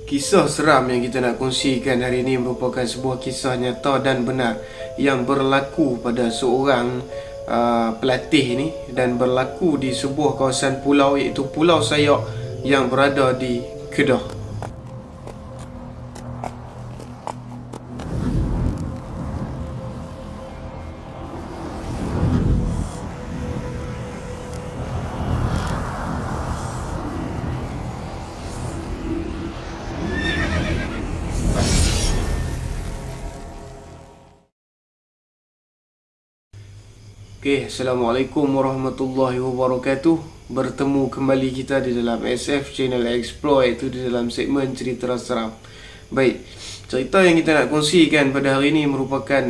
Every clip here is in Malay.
Kisah seram yang kita nak kongsikan hari ini merupakan sebuah kisah nyata dan benar yang berlaku pada seorang pelatih ni, dan berlaku di sebuah kawasan pulau, iaitu Pulau Sayak yang berada di Kedah. Okay, Assalamualaikum warahmatullahi wabarakatuh. Bertemu kembali kita di dalam SF Channel Explore, iaitu di dalam segmen cerita seram. Baik, cerita yang kita nak kongsikan pada hari ini merupakan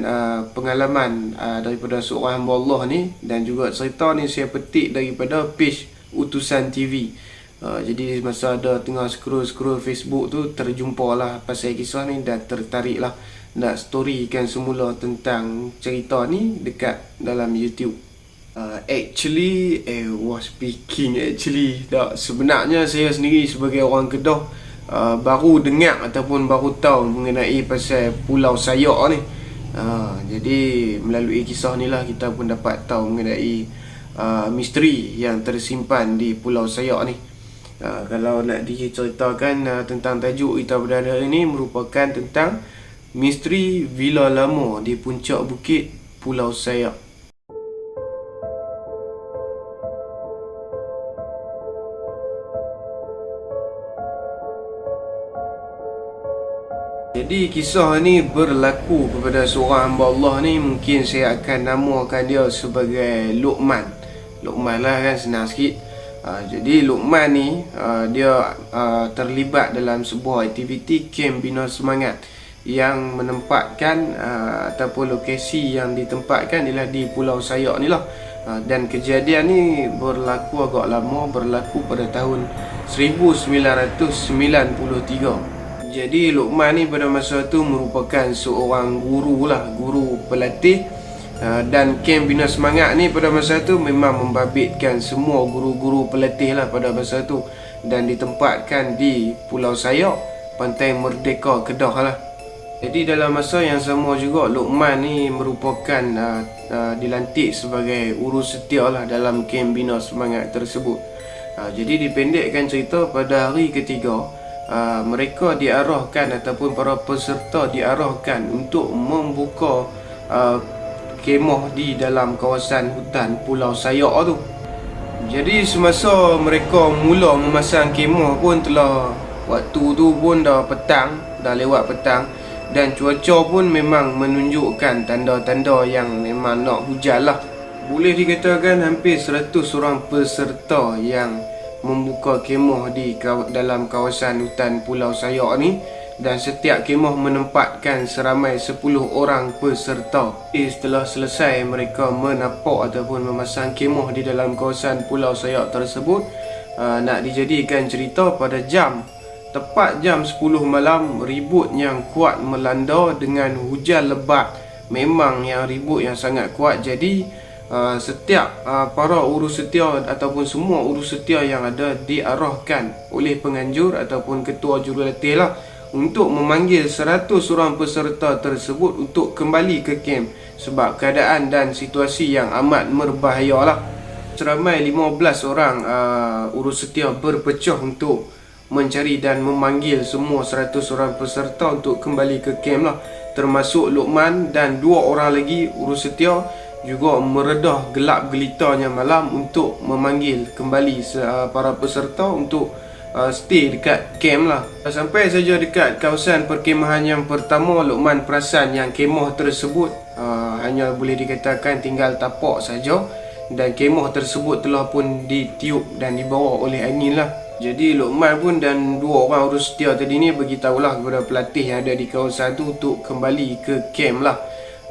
pengalaman daripada seorang hamba Allah ni, dan juga cerita ni saya petik daripada page Utusan TV. Jadi masa ada tengah scroll Facebook tu, terjumpalah pasal kisah ni dan tertariklah nak storykan semula tentang cerita ni dekat dalam YouTube. Actually, tak, sebenarnya saya sendiri sebagai orang Kedah baru dengar ataupun baru tahu mengenai pasal Pulau Sayak ni. Jadi melalui kisah ni lah kita pun dapat tahu mengenai misteri yang tersimpan di Pulau Sayak ni. Kalau nak diceritakan tentang tajuk kita pada hari ini, merupakan tentang misteri Villa Lama di puncak bukit Pulau Sayak. Jadi kisah ni berlaku kepada seorang hamba Allah ni, mungkin saya akan namakan dia sebagai Luqman. Luqman lah kan, senang sikit. Jadi Luqman ni dia terlibat dalam sebuah aktiviti kem bina semangat yang menempatkan ataupun lokasi yang ditempatkan ialah di Pulau Sayak ni lah. Dan kejadian ni berlaku agak lama, berlaku pada tahun 1993. Jadi Luqman ni pada masa tu merupakan seorang guru lah, guru pelatih. Dan kem bina semangat ni pada masa tu memang membabitkan semua guru-guru pelatih lah pada masa tu, dan ditempatkan di Pulau Sayak, Pantai Merdeka, Kedah lah. Jadi dalam masa yang sama juga, Luqman ni merupakan dilantik sebagai urus setia lah dalam kem bina semangat tersebut. Jadi dipendekkan cerita, pada hari ketiga mereka diarahkan ataupun para peserta diarahkan untuk membuka kemah di dalam kawasan hutan Pulau Sayak tu. Jadi semasa mereka mula memasang kemah pun telah, waktu tu pun dah petang, dah lewat petang, dan cuaca pun memang menunjukkan tanda-tanda yang memang nak hujan lah. Boleh dikatakan hampir 100 orang peserta yang membuka kemah di dalam kawasan hutan Pulau Sayak ni, dan setiap kemah menempatkan seramai 10 orang peserta. Setelah selesai mereka menapak ataupun memasang kemah di dalam kawasan Pulau Sayak tersebut, nak dijadikan cerita, pada tepat jam 10 malam, ribut yang kuat melanda dengan hujan lebat. Memang yang ribut yang sangat kuat. Jadi setiap para urus setia ataupun semua urus setia yang ada diarahkan oleh penganjur ataupun ketua jurulatih lah untuk memanggil 100 orang peserta tersebut untuk kembali ke kem, sebab keadaan dan situasi yang amat berbahaya lah. Seramai 15 orang urus setia berpecah untuk mencari dan memanggil semua 100 orang peserta untuk kembali ke kem lah, termasuk Luqman, dan 2 orang lagi urus setia juga meredah gelap gelitanya malam untuk memanggil kembali para peserta untuk stay dekat kem lah. Sampai saja dekat kawasan perkemahan yang pertama, Luqman perasan yang kemah tersebut hanya boleh dikatakan tinggal tapak saja, dan kemah tersebut telah pun ditiup dan dibawa oleh angin lah. Jadi Luqman pun dan 2 orang urus setia tadi ni beritahulah kepada pelatih yang ada di kawasan tu untuk kembali ke kem lah.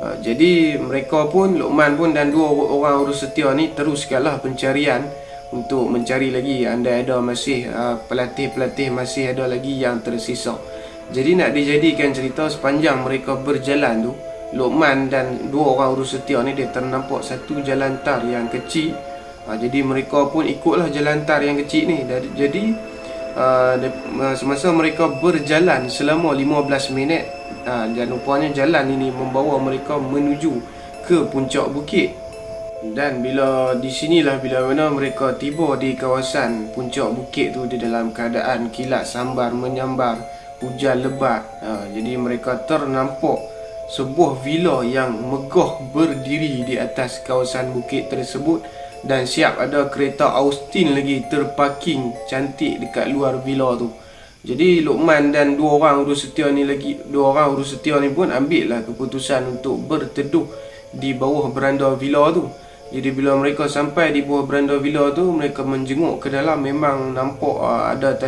Jadi mereka pun, Luqman pun dan 2 orang urus setia ni teruskanlah pencarian untuk mencari lagi andai ada masih pelatih-pelatih masih ada lagi yang tersisa. Jadi nak dijadikan cerita, sepanjang mereka berjalan tu, Luqman dan 2 orang urus setia ni dia ternampak satu jalan tar yang kecil. Jadi mereka pun ikutlah jalan tar yang kecil ni. Jadi semasa mereka berjalan selama 15 minit, dan rupanya jalan ini membawa mereka menuju ke puncak bukit. Dan bila di sinilah bila mana mereka tiba di kawasan puncak bukit tu, di dalam keadaan kilat sambar menyambar, hujan lebat. Jadi mereka ternampak sebuah villa yang megah berdiri di atas kawasan bukit tersebut, dan siap ada kereta Austin lagi terparking cantik dekat luar villa tu. Jadi Luqman dan dua orang urus setia ni pun ambil lah keputusan untuk berteduh di bawah beranda villa tu. Jadi bila mereka sampai di bawah beranda villa tu, mereka menjenguk ke dalam. Memang nampak ada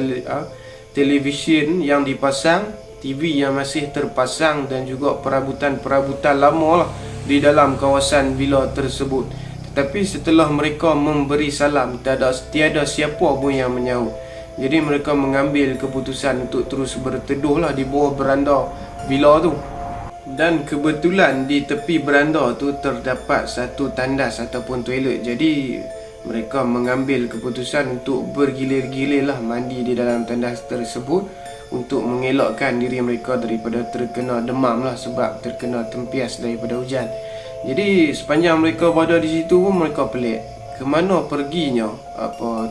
televisyen yang dipasang, TV yang masih terpasang, dan juga perabotan lama lah di dalam kawasan villa tersebut. Tetapi setelah mereka memberi salam, tiada siapa pun yang menyahut. Jadi mereka mengambil keputusan untuk terus berteduh lah di bawah beranda villa tu. Dan kebetulan di tepi beranda tu terdapat satu tandas ataupun toilet. Jadi mereka mengambil keputusan untuk bergilir-gilir lah mandi di dalam tandas tersebut, untuk mengelakkan diri mereka daripada terkena demam lah, sebab terkena tempias daripada hujan. Jadi sepanjang mereka berada di situ pun mereka pelik, ke mana perginya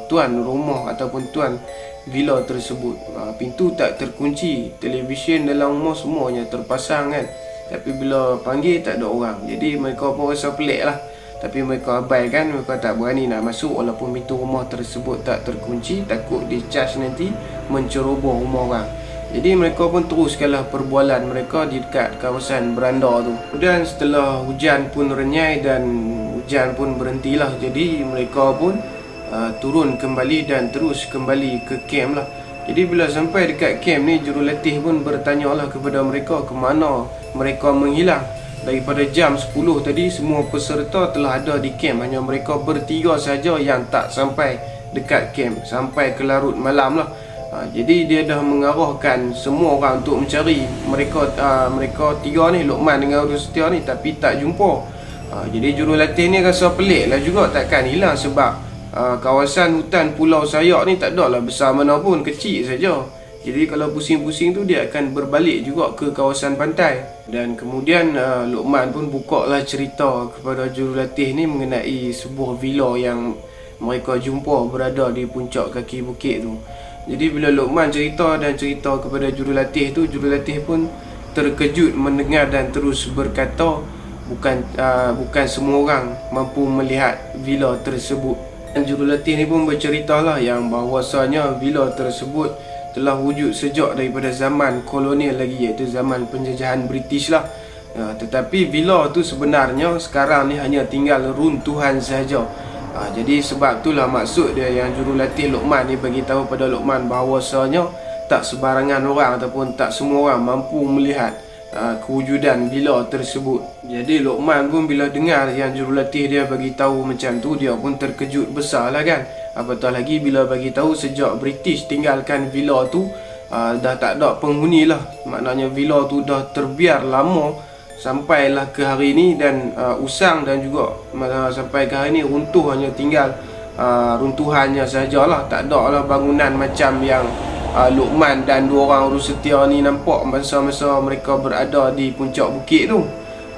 tuan rumah ataupun tuan villa tersebut. Pintu tak terkunci, televisyen dalam rumah semuanya terpasang kan, tapi bila panggil tak ada orang. Jadi mereka pun rasa pelik lah, tapi mereka abaikan. Mereka tak berani nak masuk walaupun pintu rumah tersebut tak terkunci, takut dicas nanti menceroboh rumah orang. Jadi mereka pun teruskanlah perbualan mereka di dekat kawasan beranda tu. Dan setelah hujan pun renyai dan hujan pun berhentilah, jadi mereka pun turun kembali dan terus kembali ke camp lah. Jadi bila sampai dekat camp ni, jurulatih pun bertanyalah kepada mereka ke mana mereka menghilang. Daripada jam 10 tadi, semua peserta telah ada di camp. Hanya mereka bertiga saja yang tak sampai dekat camp, sampai ke larut malam lah. Jadi dia dah mengarahkan semua orang untuk mencari mereka tiga ni, Luqman dengan urus setia ni, tapi tak jumpa. Jadi jurulatih ni rasa pelik lah juga, takkan hilang, sebab kawasan hutan Pulau Sayak ni tak adalah besar mana pun, kecil saja. Jadi kalau pusing-pusing tu dia akan berbalik juga ke kawasan pantai. Dan kemudian Luqman pun buka lah cerita kepada jurulatih ni mengenai sebuah villa yang mereka jumpa berada di puncak kaki bukit tu. Jadi bila Luqman cerita kepada jurulatih tu, jurulatih pun terkejut mendengar dan terus berkata bukan semua orang mampu melihat villa tersebut. Dan jurulatih ni pun berceritalah yang bahawasanya villa tersebut telah wujud sejak daripada zaman kolonial lagi, iaitu zaman penjajahan British lah. Tetapi villa tu sebenarnya sekarang ni hanya tinggal runtuhan sahaja. Jadi sebab itulah maksud dia yang jurulatih Luqman ni bagi tahu pada Luqman bahawasanya tak sebarangan orang ataupun tak semua orang mampu melihat kewujudan villa tersebut. Jadi Luqman pun bila dengar yang jurulatih dia bagi tahu macam tu, dia pun terkejut besar lah kan. Apatah lagi bila bagi tahu sejak British tinggalkan villa tu, dah tak ada penghuni lah. Maknanya villa tu dah terbiar lama sampailah ke hari ni, dan usang dan juga sampai ke hari ni runtuh, hanya tinggal runtuhannya sajalah. Tak ada lah bangunan macam yang Luqman dan dua orang urus setia ni nampak masa-masa mereka berada di puncak bukit tu.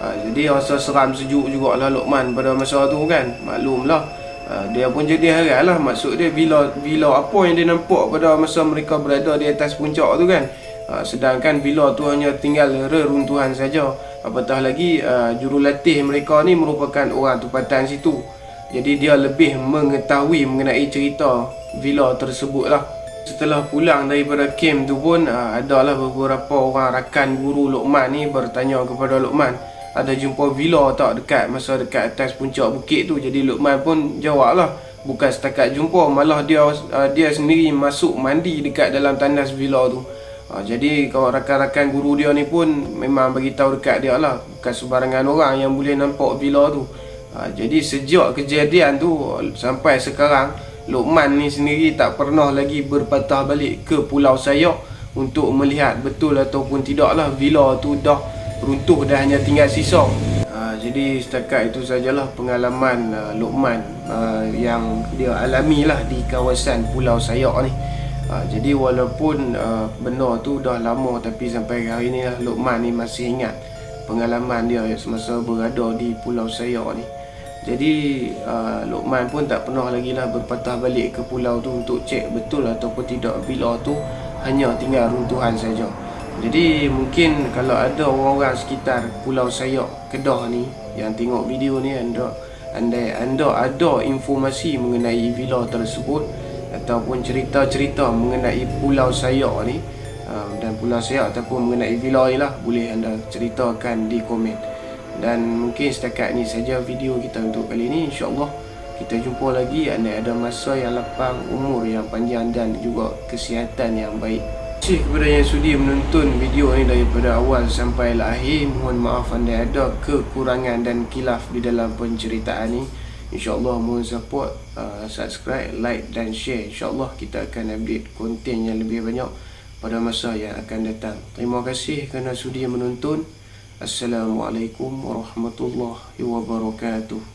Jadi rasa seram sejuk jugalah Luqman pada masa tu kan. Maklumlah, dia pun jadi heran lah, maksud dia villa apa yang dia nampak pada masa mereka berada di atas puncak tu kan. Sedangkan villa tu hanya tinggal reruntuhan saja. Apatah lagi jurulatih mereka ni merupakan orang tempatan situ, jadi dia lebih mengetahui mengenai cerita villa tersebut lah. Setelah pulang daripada camp tu pun adalah beberapa orang rakan guru Luqman ni bertanya kepada Luqman, ada jumpa villa tak dekat atas puncak bukit tu. Jadi Luqman pun jawab lah, bukan setakat jumpa, malah dia sendiri masuk mandi dekat dalam tandas villa tu. Jadi kalau rakan-rakan guru dia ni pun memang bagi tahu dekat dia lah, bukan sebarangan orang yang boleh nampak villa tu. Jadi sejak kejadian tu sampai sekarang, Luqman ni sendiri tak pernah lagi berpatah balik ke Pulau Sayak untuk melihat betul ataupun tidaklah villa tu dah runtuh dan hanya tinggal sisa. Jadi setakat itu sajalah pengalaman Luqman yang dia alami lah di kawasan Pulau Sayak ni. Jadi walaupun benda tu dah lama, tapi sampai hari ni lah Luqman ni masih ingat pengalaman dia semasa berada di Pulau Sayak ni. Jadi Luqman pun tak pernah lagi lah berpatah balik ke pulau tu untuk cek betul ataupun tidak villa tu hanya tinggal runtuhan saja. Jadi mungkin kalau ada orang-orang sekitar Pulau Sayak, Kedah ni yang tengok video ni, anda ada informasi mengenai villa tersebut ataupun cerita-cerita mengenai Pulau Sayak ni dan Pulau Sayak ataupun mengenai villa ni lah, boleh anda ceritakan di komen. Dan mungkin setakat ni saja video kita untuk kali ni. InsyaAllah kita jumpa lagi. Anda ada masa yang lapang, umur yang panjang dan juga kesihatan yang baik. Terima kasih kepada yang sudi menonton video ni daripada awal sampai akhir. Mohon maaf anda ada kekurangan dan khilaf di dalam penceritaan ni. InsyaAllah mohon support, subscribe, like dan share. InsyaAllah kita akan update konten yang lebih banyak pada masa yang akan datang. Terima kasih kerana sudi menonton. Assalamualaikum warahmatullahi wabarakatuh.